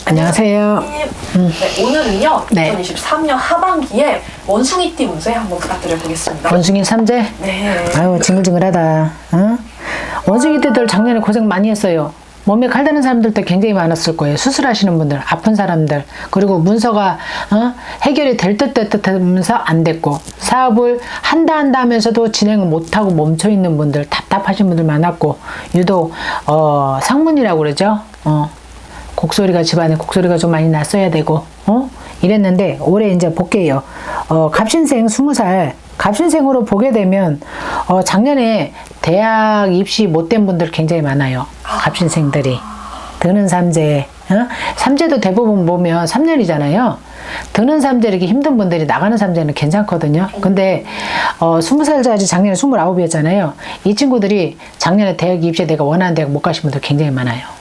안녕하세요. 네, 오늘은요, 네. 2023년 하반기에 원숭이띠 운세 한번 부탁드려 보겠습니다. 원숭이 삼재? 네. 아유, 징글징글하다. 응? 원숭이띠들 작년에 고생 많이 했어요. 몸에 칼드는 사람들도 굉장히 많았을 거예요. 수술하시는 분들, 아픈 사람들, 그리고 문서가 해결이 될 듯 하면서 안 됐고, 사업을 한다 하면서도 진행을 못하고 멈춰 있는 분들, 답답하신 분들 많았고, 유독 상문이라고 그러죠. 곡소리가, 집안에 곡소리가 좀 많이 났어야 되고, 이랬는데 올해 이제 볼게요. 갑신생 20살, 갑신생으로 보게 되면 작년에 대학 입시 못된 분들 굉장히 많아요. 갑신생들이 드는 삼재, 삼재도 대부분 보면 3년이잖아요. 드는 삼재 이렇게 힘든 분들이 나가는 삼재는 괜찮거든요. 근데 20살짜리 작년에 29이었잖아요. 이 친구들이 작년에 대학 입시에 내가 원하는 대학 못 가신 분들 굉장히 많아요.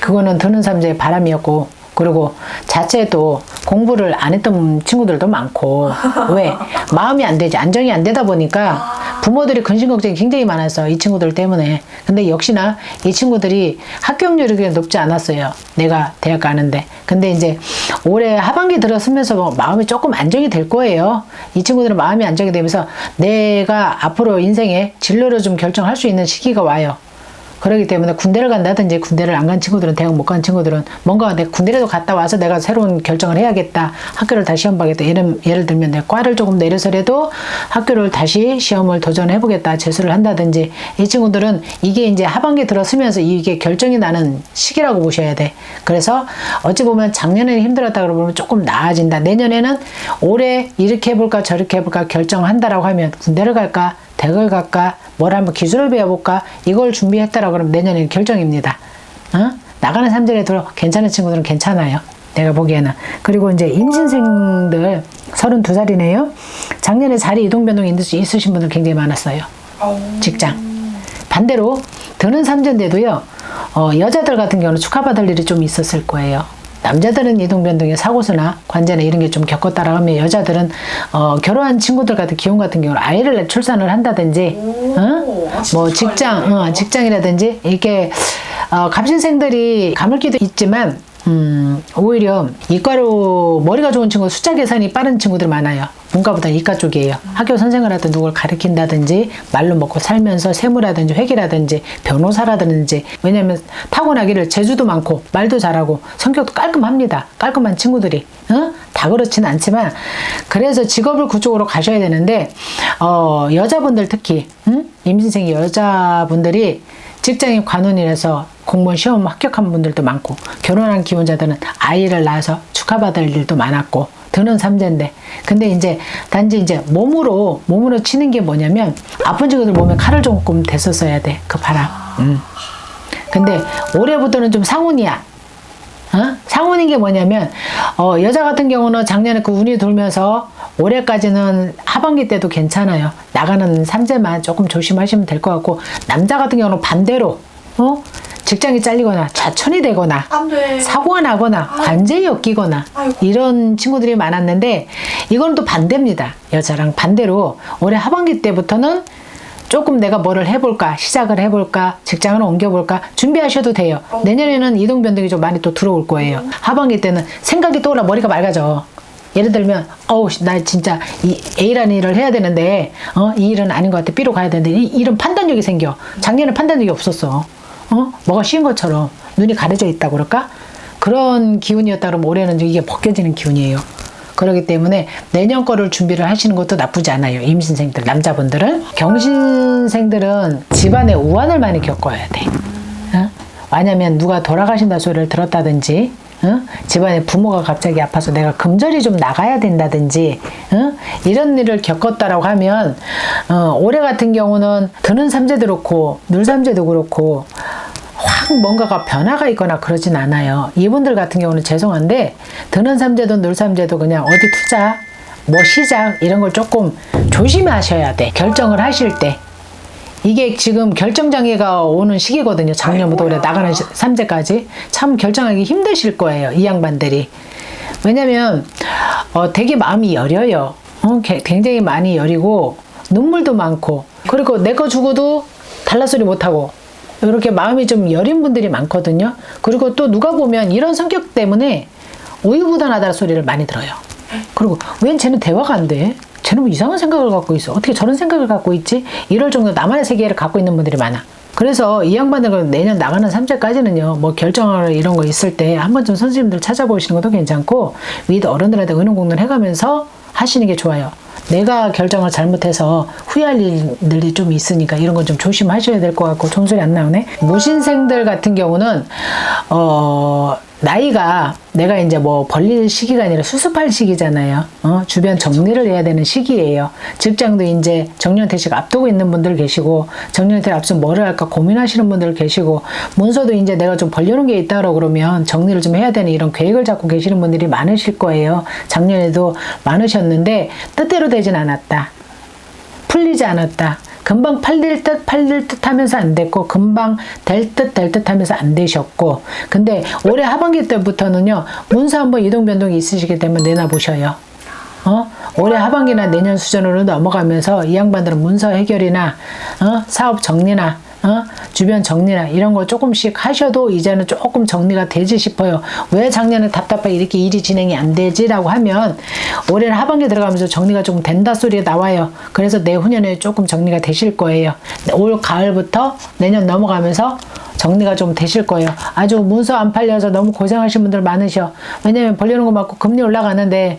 그거는 드는 삼재의 바람이었고, 그리고 자체도 공부를 안 했던 친구들도 많고, 왜? 마음이 안 되지. 안정이 안 되다 보니까 부모들이 근심 걱정이 굉장히 많았어. 이 친구들 때문에. 근데 역시나 이 친구들이 합격률이 그렇게 높지 않았어요. 내가 대학 가는데. 근데 이제 올해 하반기 들어서면서 마음이 조금 안정이 될 거예요. 이 친구들은 마음이 안정이 되면서 내가 앞으로 인생의 진로를 좀 결정할 수 있는 시기가 와요. 그렇기 때문에 군대를 간다든지 군대를 안 간 친구들은, 대학 못 간 친구들은 뭔가 내가 군대라도 갔다 와서 내가 새로운 결정을 해야겠다. 학교를 다시 시험 봐야겠다. 예를 들면 내가 과를 조금 내려서라도 학교를 다시 시험을 도전해보겠다. 재수를 한다든지, 이 친구들은 이게 이제 하반기 들어서면서 이게 결정이 나는 시기라고 보셔야 돼. 그래서 어찌 보면 작년에는 힘들었다 그러면 조금 나아진다. 내년에는 올해 이렇게 해볼까 저렇게 해볼까 결정한다라고 하면 군대를 갈까 대학을 갈까 뭘 한번 기술을 배워볼까 이걸 준비했다라고 그러면 내년에는 결정입니다. 나가는 삼재라도 괜찮은 친구들은 괜찮아요. 내가 보기에는. 그리고 이제 임신생들 32살이네요. 작년에 자리 이동 변동이 있으신 분들 굉장히 많았어요. 직장. 반대로 드는 삼재인데도요. 여자들 같은 경우는 축하받을 일이 좀 있었을 거예요. 남자들은 이동 변동에 사고수나 관제나 이런 게 좀 겪었다라고 하면, 여자들은 결혼한 친구들 같은 기혼 같은 경우는 아이를 출산을 한다든지, 뭐 직장이라든지 이렇게 갑신생들이 가물기도 있지만 오히려 이과로 머리가 좋은 친구, 숫자 계산이 빠른 친구들 많아요. 문과보다 이과 쪽이에요. 학교 선생을 하든 누굴 가르친다든지, 말로 먹고 살면서 세무라든지 회계라든지 변호사라든지, 왜냐면 타고나기를 재주도 많고 말도 잘하고 성격도 깔끔합니다. 깔끔한 친구들이. 다 그렇지는 않지만, 그래서 직업을 그쪽으로 가셔야 되는데, 여자분들 특히 임신생 여자분들이 직장인 관원이라서 공무원 시험 합격한 분들도 많고, 결혼한 기혼자들은 아이를 낳아서 축하받을 일도 많았고, 드는 삼재인데, 근데 이제 단지 이제 몸으로 치는 게 뭐냐면, 아픈 친구들 몸에 칼을 조금 댔었어야 돼. 그 바람. 근데 올해부터는 좀 상운이야. 상운인 게 뭐냐면, 여자 같은 경우는 작년에 그 운이 돌면서 올해까지는 하반기 때도 괜찮아요. 나가는 삼재만 조금 조심하시면 될 것 같고, 남자 같은 경우는 반대로 직장이 잘리거나 좌천이 되거나 사고가 나거나 관제에 엮이거나 이런 친구들이 많았는데, 이건 또 반대입니다. 여자랑 반대로 올해 하반기 때부터는 조금 내가 뭐를 해볼까, 시작을 해볼까, 직장을 옮겨볼까 준비하셔도 돼요. 내년에는 이동 변동이 좀 많이 또 들어올 거예요. 하반기 때는 생각이 떠올라 머리가 맑아져. 예를 들면, 나 진짜 이 A라는 일을 해야 되는데, 이 일은 아닌 것 같아. B로 가야 되는데, 이 일은 판단력이 생겨. 작년에 판단력이 없었어. 뭐가 쉬운 것처럼 눈이 가려져 있다고 그럴까? 그런 기운이었다 그러면 올해는 이게 벗겨지는 기운이에요. 그렇기 때문에 내년 거를 준비를 하시는 것도 나쁘지 않아요. 임신생들, 남자분들은. 경신생들은 집안에 우환을 많이 겪어야 돼. 왜냐면 누가 돌아가신다 소리를 들었다든지, 집안에 부모가 갑자기 아파서 내가 금절이 좀 나가야 된다든지, 이런 일을 겪었다라고 하면, 올해 같은 경우는 드는 삼재도 그렇고 늘삼재도 그렇고 확 뭔가가 변화가 있거나 그러진 않아요. 이분들 같은 경우는 죄송한데, 드는 삼재도 늘삼재도 그냥 어디 투자, 뭐 시작 이런 걸 조금 조심하셔야 돼. 결정을 하실 때. 이게 지금 결정장애가 오는 시기거든요. 작년부터 올해 나가는 삼재까지. 참 결정하기 힘드실 거예요. 이 양반들이. 왜냐면 되게 마음이 여려요. 굉장히 많이 여리고 눈물도 많고, 그리고 내 거 주고도 달라소리 못하고, 이렇게 마음이 좀 여린 분들이 많거든요. 그리고 또 누가 보면 이런 성격 때문에 우유부단하다는 소리를 많이 들어요. 그리고 웬 쟤는 대화가 안 돼? 쟤는 뭐 이상한 생각을 갖고 있어. 어떻게 저런 생각을 갖고 있지? 이럴 정도 나만의 세계를 갖고 있는 분들이 많아. 그래서 이 양반들은 내년 나가는 3차까지는요, 뭐 결정을 이런 거 있을 때 한 번쯤 선생님들 찾아보시는 것도 괜찮고, 위도 어른들한테 의논 공론 해가면서 하시는 게 좋아요. 내가 결정을 잘못해서 후회할 일들이 좀 있으니까 이런 건 좀 조심하셔야 될 것 같고. 종소리 안 나오네. 무신생들 같은 경우는 나이가 내가 이제 뭐 벌릴 시기가 아니라 수습할 시기잖아요. 주변 정리를 해야 되는 시기예요. 직장도 이제 정년퇴직 앞두고 있는 분들 계시고, 정년퇴직 앞서 뭐를 할까 고민하시는 분들 계시고, 문서도 이제 내가 좀 벌려놓은 게 있다고 그러면 정리를 좀 해야 되는 이런 계획을 잡고 계시는 분들이 많으실 거예요. 작년에도 많으셨는데 뜻대로 되진 않았다. 풀리지 않았다. 금방 팔릴 듯 하면서 안 됐고, 금방 될 듯 하면서 안 되셨고, 근데 올해 하반기 때부터는요, 문서 한번 이동 변동이 있으시기 때문에 내놔보셔요. 올해 하반기나 내년 수준으로 넘어가면서 이 양반들은 문서 해결이나, 사업 정리나, 주변 정리나 이런 거 조금씩 하셔도 이제는 조금 정리가 되지 싶어요. 왜 작년에 답답하게 이렇게 일이 진행이 안 되지라고 하면 올해는 하반기 들어가면서 정리가 조금 된다 소리가 나와요. 그래서 내후년에 조금 정리가 되실 거예요. 올 가을부터 내년 넘어가면서 정리가 좀 되실 거예요. 아주 문서 안 팔려서 너무 고생하신 분들 많으셔. 왜냐면 벌려놓은 거 맞고 금리 올라가는데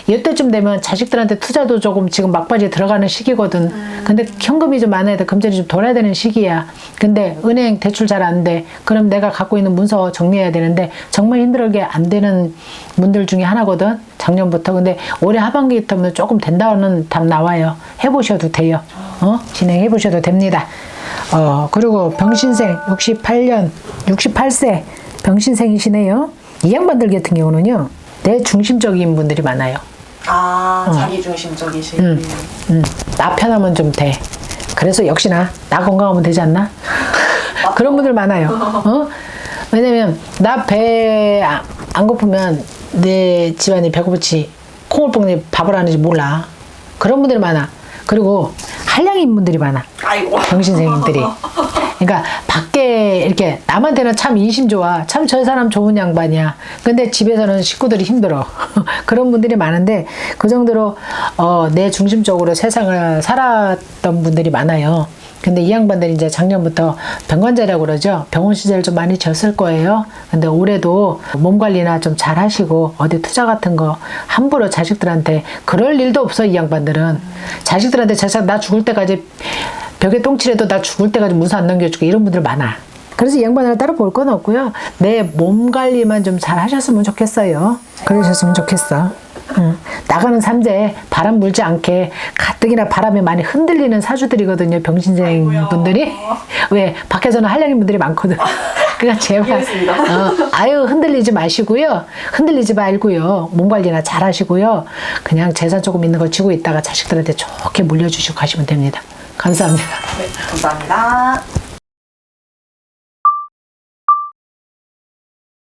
이때쯤 되면 자식들한테 투자도 조금 지금 막바지에 들어가는 시기거든. 근데 현금이 좀 많아야 돼. 금전이 좀 돌아야 되는 시기야. 근데 은행 대출 잘 안 돼. 그럼 내가 갖고 있는 문서 정리해야 되는데 정말 힘들게 안 되는 분들 중에 하나거든. 작년부터. 근데 올해 하반기부터는 조금 된다는 답 나와요. 해보셔도 돼요. 진행해보셔도 됩니다. 그리고 병신생 68세 병신생이시네요. 이 양반들 같은 경우는요, 내 중심적인 분들이 많아요. 자기 중심적이신. 나 편하면 좀 돼. 그래서 역시나 나 건강하면 되지 않나? 그런 분들 많아요. 왜냐면 나 배 안 고프면 내 집안이 배고프지 콩을 볶니 밥을 하는지 몰라. 그런 분들이 많아. 그리고 한량인 분들이 많아. 아이고. 병신생인들이. 그러니까 밖에 이렇게 남한테는 참 인심 좋아. 참 저 사람 좋은 양반이야. 근데 집에서는 식구들이 힘들어. 그런 분들이 많은데 그 정도로 내 중심적으로 세상을 살았던 분들이 많아요. 근데 이 양반들이 이제 작년부터 병관자라고 그러죠. 병원 시절 좀 많이 졌을 거예요. 근데 올해도 몸 관리나 좀 잘 하시고 어디 투자 같은 거 함부로 자식들한테 그럴 일도 없어. 이 양반들은 자식들한테 나 죽을 때까지 벽에 똥칠해도 나 죽을 때까지 문서 안 넘겨주고 이런 분들 많아. 그래서 이 양반을 따로 볼 건 없고요. 내 몸 관리만 좀 잘 하셨으면 좋겠어요. 그러셨으면 좋겠어. 나가는 삼재 바람 불지 않게 가뜩이나 바람에 많이 흔들리는 사주들이거든요. 병신생 분들이. 왜 밖에서는 한량인 분들이 많거든. 그러니까 제발 아유 흔들리지 마시고요. 흔들리지 말고요. 몸 관리나 잘 하시고요. 그냥 재산 조금 있는 거 쥐고 있다가 자식들한테 좋게 물려주시고 가시면 됩니다. 감사합니다. 네, 감사합니다.